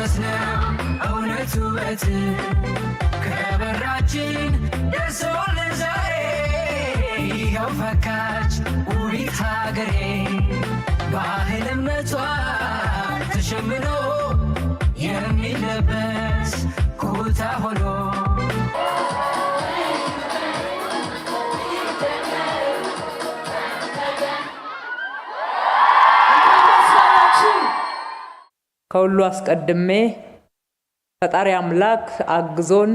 ቀመስነው እውነቱ በት ከበራችን ደርሶልን ዛሬ ይኸው ፈካች ውቢት ሀገሬ ባህል እምነቷ ተሸምኖ የሚለበስ ኩታ ሆኖ ከሁሉ አስቀድሜ ፈጣሪ አምላክ አግዞን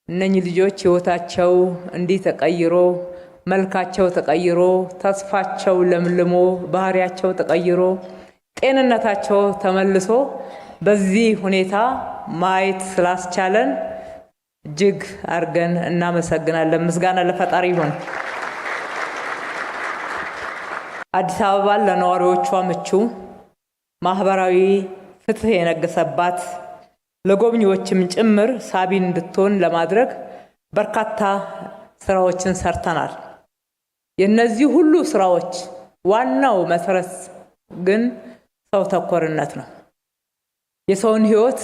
እነኚህ ልጆች ህይወታቸው እንዲህ ተቀይሮ መልካቸው ተቀይሮ ተስፋቸው ለምልሞ ባህሪያቸው ተቀይሮ ጤንነታቸው ተመልሶ በዚህ ሁኔታ ማየት ስላስቻለን እጅግ አርገን እናመሰግናለን። ምስጋና ለፈጣሪ ይሁን። አዲስ አበባ ለነዋሪዎቿ ምቹ ማህበራዊ ፍትህ የነገሰባት ለጎብኚዎችም ጭምር ሳቢ እንድትሆን ለማድረግ በርካታ ስራዎችን ሰርተናል። የነዚህ ሁሉ ስራዎች ዋናው መሰረት ግን ሰው ተኮርነት ነው። የሰውን ህይወት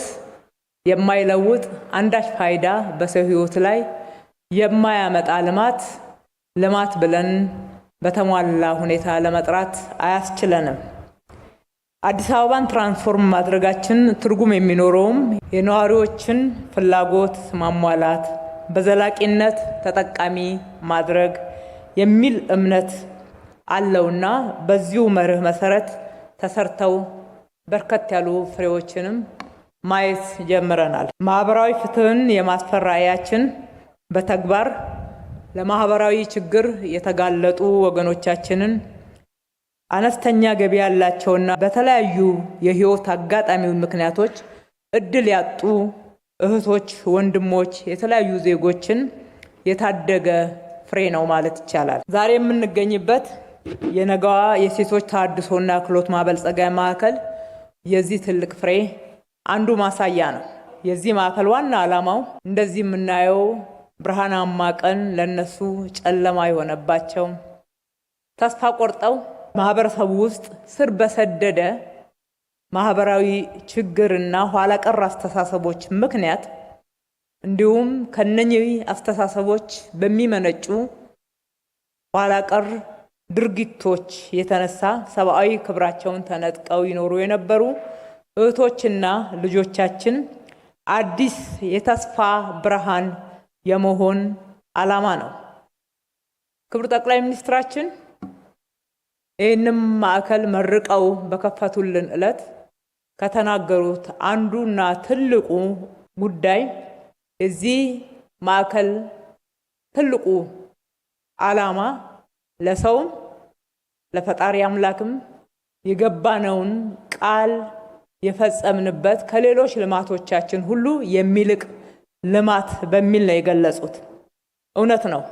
የማይለውጥ አንዳች ፋይዳ በሰው ህይወት ላይ የማያመጣ ልማት ብለን በተሟላ ሁኔታ ለመጥራት አያስችለንም። አዲስ አበባን ትራንስፎርም ማድረጋችን ትርጉም የሚኖረውም የነዋሪዎችን ፍላጎት ማሟላት በዘላቂነት ተጠቃሚ ማድረግ የሚል እምነት አለውና በዚሁ መርህ መሰረት ተሰርተው በርከት ያሉ ፍሬዎችንም ማየት ጀምረናል። ማህበራዊ ፍትህን የማስፈር ራዕያችን በተግባር ለማህበራዊ ችግር የተጋለጡ ወገኖቻችንን አነስተኛ ገቢ ያላቸውና በተለያዩ የህይወት አጋጣሚ ምክንያቶች እድል ያጡ እህቶች፣ ወንድሞች፣ የተለያዩ ዜጎችን የታደገ ፍሬ ነው ማለት ይቻላል። ዛሬ የምንገኝበት የነገዋ የሴቶች ተሃድሶና ክህሎት ማበልጸጊያ ማዕከል የዚህ ትልቅ ፍሬ አንዱ ማሳያ ነው። የዚህ ማዕከል ዋና ዓላማው እንደዚህ የምናየው ብርሃናማ ቀን ለነሱ ጨለማ የሆነባቸው ተስፋ ቆርጠው ማህበረሰቡ ውስጥ ስር በሰደደ ማህበራዊ ችግርና ኋላ ቀር አስተሳሰቦች ምክንያት እንዲሁም ከነኚህ አስተሳሰቦች በሚመነጩ ኋላ ቀር ድርጊቶች የተነሳ ሰብአዊ ክብራቸውን ተነጥቀው ይኖሩ የነበሩ እህቶችና ልጆቻችን አዲስ የተስፋ ብርሃን የመሆን ዓላማ ነው። ክቡር ጠቅላይ ሚኒስትራችን ይህንም ማዕከል መርቀው በከፈቱልን ዕለት ከተናገሩት አንዱና ትልቁ ጉዳይ እዚህ ማዕከል ትልቁ ዓላማ ለሰውም ለፈጣሪ አምላክም የገባነውን ቃል የፈጸምንበት ከሌሎች ልማቶቻችን ሁሉ የሚልቅ ልማት በሚል ነው የገለጹት። እውነት ነው።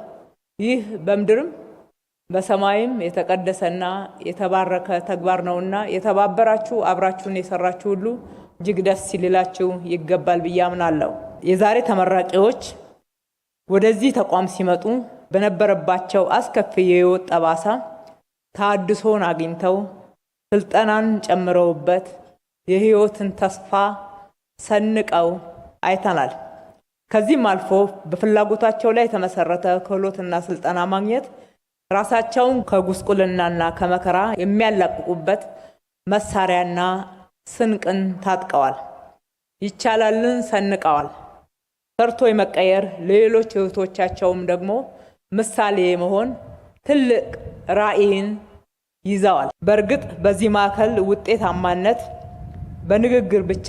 ይህ በምድርም በሰማይም የተቀደሰና የተባረከ ተግባር ነውና የተባበራችሁ አብራችሁን የሰራችሁ ሁሉ እጅግ ደስ ይላችሁ ይገባል ብዬ አምናለሁ። የዛሬ ተመራቂዎች ወደዚህ ተቋም ሲመጡ በነበረባቸው አስከፊ የህይወት ጠባሳ ተሃድሶን አግኝተው ስልጠናን ጨምረውበት የህይወትን ተስፋ ሰንቀው አይተናል። ከዚህም አልፎ በፍላጎታቸው ላይ የተመሰረተ ክህሎትና ስልጠና ማግኘት ራሳቸውን ከጉስቁልናና ከመከራ የሚያላቅቁበት መሳሪያና ስንቅን ታጥቀዋል። ይቻላልን ሰንቀዋል። ሰርቶ የመቀየር ለሌሎች እህቶቻቸውም ደግሞ ምሳሌ መሆን ትልቅ ራዕይን ይዘዋል። በእርግጥ በዚህ ማዕከል ውጤታማነት በንግግር ብቻ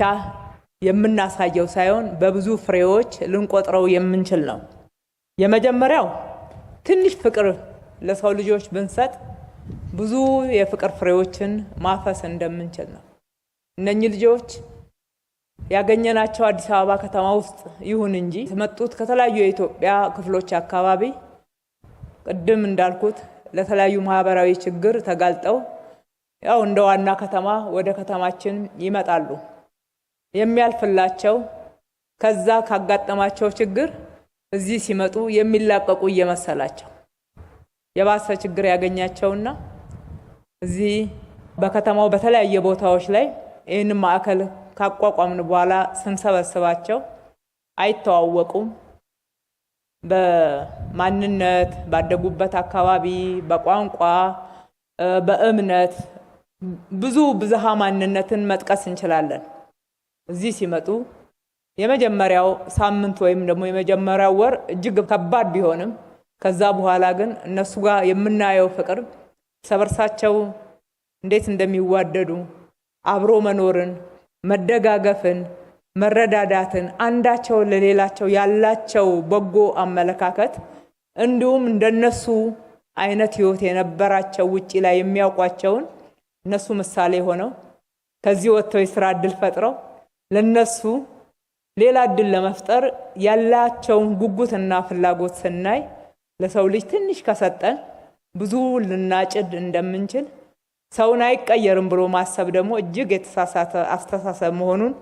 የምናሳየው ሳይሆን በብዙ ፍሬዎች ልንቆጥረው የምንችል ነው። የመጀመሪያው ትንሽ ፍቅር ለሰው ልጆች ብንሰጥ ብዙ የፍቅር ፍሬዎችን ማፈስ እንደምንችል ነው። እነኚህ ልጆች ያገኘናቸው አዲስ አበባ ከተማ ውስጥ ይሁን እንጂ የተመጡት ከተለያዩ የኢትዮጵያ ክፍሎች አካባቢ ቅድም እንዳልኩት ለተለያዩ ማህበራዊ ችግር ተጋልጠው ያው እንደ ዋና ከተማ ወደ ከተማችን ይመጣሉ። የሚያልፍላቸው ከዛ ካጋጠማቸው ችግር እዚህ ሲመጡ የሚላቀቁ እየመሰላቸው የባሰ ችግር ያገኛቸውና እዚህ በከተማው በተለያየ ቦታዎች ላይ ይህን ማዕከል ካቋቋምን በኋላ ስንሰበስባቸው አይተዋወቁም። በማንነት ባደጉበት አካባቢ፣ በቋንቋ፣ በእምነት ብዙ ብዝሃ ማንነትን መጥቀስ እንችላለን። እዚህ ሲመጡ የመጀመሪያው ሳምንት ወይም ደግሞ የመጀመሪያው ወር እጅግ ከባድ ቢሆንም ከዛ በኋላ ግን እነሱ ጋር የምናየው ፍቅር ሰበርሳቸው እንዴት እንደሚዋደዱ አብሮ መኖርን፣ መደጋገፍን፣ መረዳዳትን፣ አንዳቸው ለሌላቸው ያላቸው በጎ አመለካከት እንዲሁም እንደነሱ አይነት ህይወት የነበራቸው ውጪ ላይ የሚያውቋቸውን እነሱ ምሳሌ ሆነው ከዚህ ወጥተው የሥራ ዕድል ፈጥረው ለነሱ ሌላ ዕድል ለመፍጠር ያላቸውን ጉጉትና ፍላጎት ስናይ ለሰው ልጅ ትንሽ ከሰጠን ብዙ ልናጭድ እንደምንችል ሰውን አይቀየርም ብሎ ማሰብ ደግሞ እጅግ የተሳሳተ አስተሳሰብ መሆኑን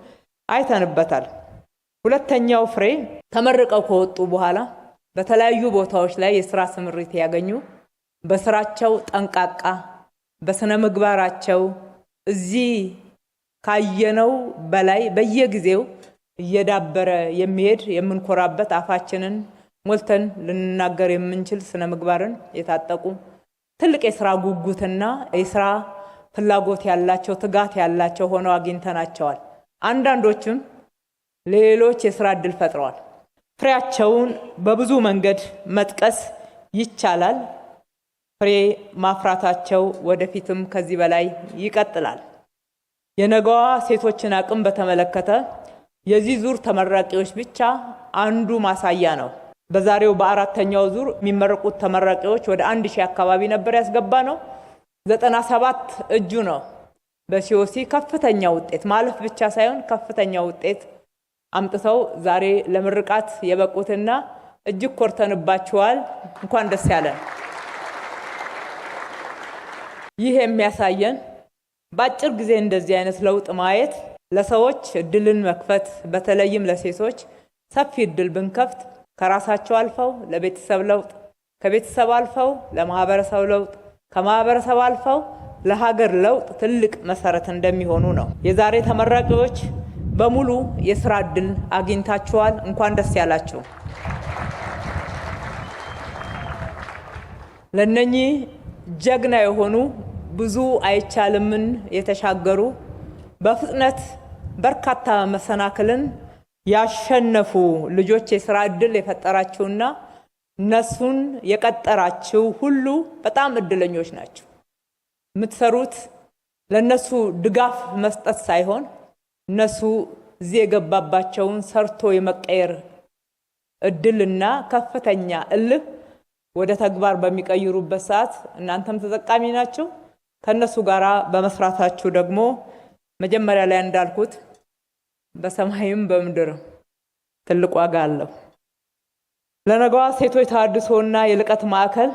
አይተንበታል። ሁለተኛው ፍሬ ተመርቀው ከወጡ በኋላ በተለያዩ ቦታዎች ላይ የሥራ ስምሪት ያገኙ በስራቸው ጠንቃቃ በስነ ምግባራቸው እዚህ ካየነው በላይ በየጊዜው እየዳበረ የሚሄድ የምንኮራበት አፋችንን ሞልተን ልንናገር የምንችል ስነ ምግባርን የታጠቁ ትልቅ የሥራ ጉጉትና የሥራ ፍላጎት ያላቸው ትጋት ያላቸው ሆነው አግኝተናቸዋል። አንዳንዶችም ሌሎች የሥራ ዕድል ፈጥረዋል። ፍሬያቸውን በብዙ መንገድ መጥቀስ ይቻላል። ፍሬ ማፍራታቸው ወደፊትም ከዚህ በላይ ይቀጥላል። የነገዋ ሴቶችን አቅም በተመለከተ የዚህ ዙር ተመራቂዎች ብቻ አንዱ ማሳያ ነው። በዛሬው በአራተኛው ዙር የሚመረቁት ተመራቂዎች ወደ 1000 አካባቢ ነበር ያስገባ ነው። 97 እጁ ነው በሲኦሲ ከፍተኛ ውጤት ማለፍ ብቻ ሳይሆን ከፍተኛ ውጤት አምጥተው ዛሬ ለምርቃት የበቁትና እጅግ ኮርተንባቸዋል። እንኳን ደስ ያለን። ይህ የሚያሳየን በአጭር ጊዜ እንደዚህ አይነት ለውጥ ማየት ለሰዎች እድልን መክፈት በተለይም ለሴቶች ሰፊ እድል ብንከፍት ከራሳቸው አልፈው ለቤተሰብ ለውጥ፣ ከቤተሰብ አልፈው ለማህበረሰብ ለውጥ፣ ከማህበረሰብ አልፈው ለሀገር ለውጥ ትልቅ መሰረት እንደሚሆኑ ነው። የዛሬ ተመራቂዎች በሙሉ የሥራ እድል አግኝታችኋል። እንኳን ደስ ያላችሁ። ለነኚህ ጀግና የሆኑ ብዙ አይቻልምን የተሻገሩ በፍጥነት በርካታ መሰናክልን ያሸነፉ ልጆች የሥራ እድል የፈጠራችሁና እነሱን የቀጠራችሁ ሁሉ በጣም እድለኞች ናቸው። የምትሰሩት ለነሱ ድጋፍ መስጠት ሳይሆን እነሱ እዚህ የገባባቸውን ሰርቶ የመቀየር እድልና ከፍተኛ እልህ ወደ ተግባር በሚቀይሩበት ሰዓት እናንተም ተጠቃሚ ናችሁ። ከነሱ ጋራ በመስራታችሁ ደግሞ መጀመሪያ ላይ እንዳልኩት በሰማይም በምድር ትልቅ ዋጋ አለው። ለነገዋ ሴቶች ተሃድሶና የልቀት ማዕከል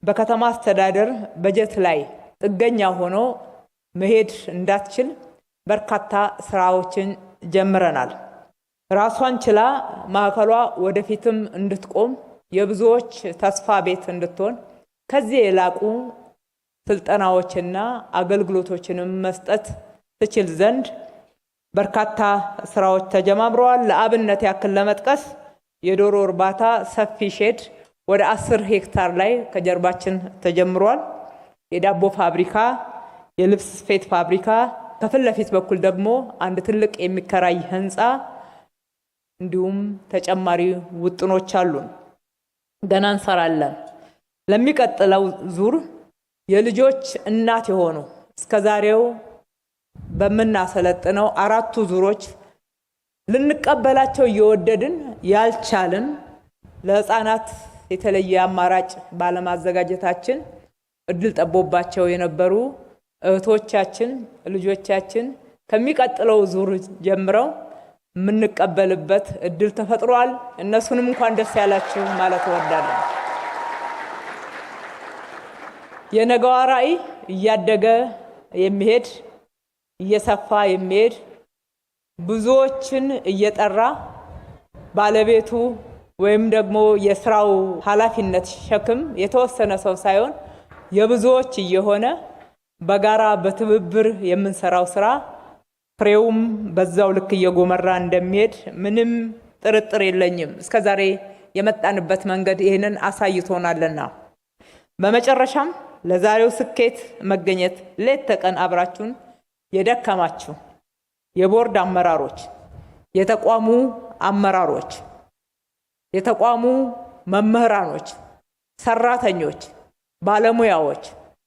በከተማ አስተዳደር በጀት ላይ ጥገኛ ሆኖ መሄድ እንዳትችል በርካታ ስራዎችን ጀምረናል። ራሷን ችላ ማዕከሏ ወደፊትም እንድትቆም የብዙዎች ተስፋ ቤት እንድትሆን ከዚህ የላቁ ስልጠናዎችና አገልግሎቶችንም መስጠት ትችል ዘንድ በርካታ ስራዎች ተጀማምረዋል። ለአብነት ያክል ለመጥቀስ የዶሮ እርባታ ሰፊ ሼድ ወደ 10 ሄክታር ላይ ከጀርባችን ተጀምሯል። የዳቦ ፋብሪካ፣ የልብስ ስፌት ፋብሪካ፣ ከፊት ለፊት በኩል ደግሞ አንድ ትልቅ የሚከራይ ህንፃ እንዲሁም ተጨማሪ ውጥኖች አሉን። ገና እንሰራለን። ለሚቀጥለው ዙር የልጆች እናት የሆኑ እስከዛሬው በመናሰለጥነው 4ቱ ዙሮች ልንቀበላቸው እየወደድን ያልቻልን ለህፃናት የተለየ አማራጭ ባለማዘጋጀታችን እድል ጠቦባቸው የነበሩ እህቶቻችን ልጆቻችን ከሚቀጥለው ዙር ጀምረው የምንቀበልበት እድል ተፈጥሯል። እነሱንም እንኳን ደስ ያላችሁ ማለት እወዳለሁ። የነገዋ ራዕይ እያደገ የሚሄድ እየሰፋ የሚሄድ ብዙዎችን እየጠራ ባለቤቱ ወይም ደግሞ የስራው ኃላፊነት ሸክም የተወሰነ ሰው ሳይሆን የብዙዎች እየሆነ በጋራ በትብብር የምንሰራው ስራ ፍሬውም በዛው ልክ እየጎመራ እንደሚሄድ ምንም ጥርጥር የለኝም። እስከዛሬ የመጣንበት መንገድ ይህንን አሳይቶናልና በመጨረሻም ለዛሬው ስኬት መገኘት ሌት ተቀን አብራችሁን የደከማችሁ የቦርድ አመራሮች፣ የተቋሙ አመራሮች፣ የተቋሙ መምህራኖች፣ ሰራተኞች፣ ባለሙያዎች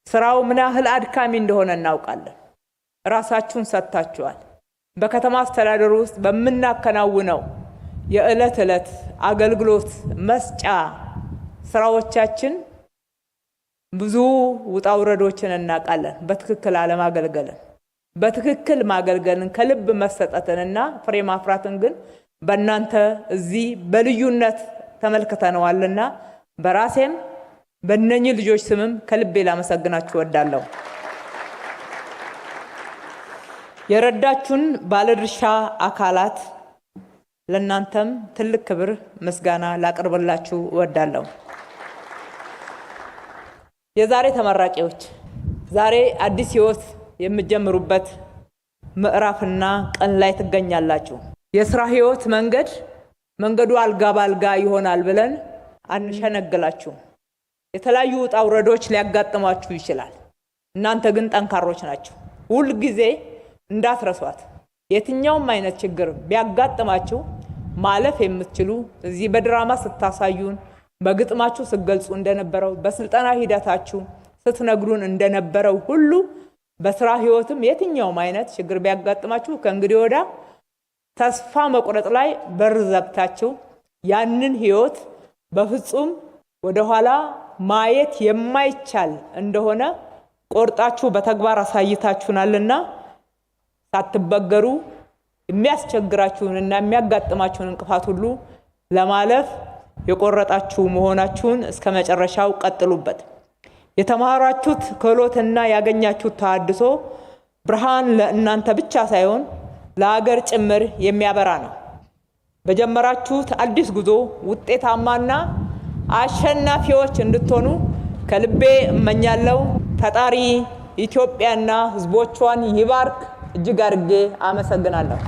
ስራው ምን ያህል አድካሚ እንደሆነ እናውቃለን። ራሳችሁን ሰጥታችኋል። በከተማ አስተዳደሩ ውስጥ በመናከናውነው የዕለት ዕለት አገልግሎት መስጫ ስራዎቻችን ብዙ ውጣ ውረዶችን እናውቃለን። በትክክል አለማገልገልን፣ በትክክል ማገልገልን፣ ከልብ መሰጠትንና ፍሬ ማፍራትን ግን በእናንተ እዚህ በልዩነት ተመልክተነዋልና በራሴም በእነኚህ ልጆች ስምም ከልቤ ላመሰግናችሁ እወዳለሁ። የረዳችሁን ባለድርሻ አካላት ለእናንተም ትልቅ ክብር ምስጋና ላቀርብላችሁ እወዳለሁ። የዛሬ ተመራቂዎች ዛሬ አዲስ ህይወት የምትጀምሩበት ምዕራፍና ቀን ላይ ትገኛላችሁ። የሥራ ህይወት መንገዱ አልጋ ባልጋ ይሆናል ብለን አንሸነግላችሁ። የተለያዩ ውጣ ውረዶች ሊያጋጥማችሁ ይችላል። እናንተ ግን ጠንካሮች ናችሁ። ሁል ጊዜ እንዳትረሷት። የትኛውም አይነት ችግር ቢያጋጥማችሁ ማለፍ የምትችሉ እዚህ በድራማ ስታሳዩን፣ በግጥማችሁ ስትገልጹ እንደነበረው፣ በስልጠና ሂደታችሁ ስትነግሩን እንደነበረው ሁሉ በስራ ህይወትም የትኛውም አይነት ችግር ቢያጋጥማችሁ ከእንግዲህ ወዳ ተስፋ መቁረጥ ላይ በር ዘግታችሁ ያንን ህይወት በፍጹም ወደ ኋላ ማየት የማይቻል እንደሆነ ቆርጣችሁ በተግባር አሳይታችሁናልና ሳትበገሩ የሚያስቸግራችሁንና የሚያጋጥማችሁን እንቅፋት ሁሉ ለማለፍ የቆረጣችሁ መሆናችሁን እስከ መጨረሻው ቀጥሉበት። የተማራችሁት ክህሎትና ያገኛችሁት ተሐድሶ ብርሃን ለእናንተ ብቻ ሳይሆን ለሀገር ጭምር የሚያበራ ነው። በጀመራችሁት አዲስ ጉዞ ውጤታማና አሸናፊዎች እንድትሆኑ ከልቤ እመኛለሁ። ፈጣሪ ኢትዮጵያና ህዝቦቿን ይባርክ። እጅግ አድርጌ አመሰግናለሁ።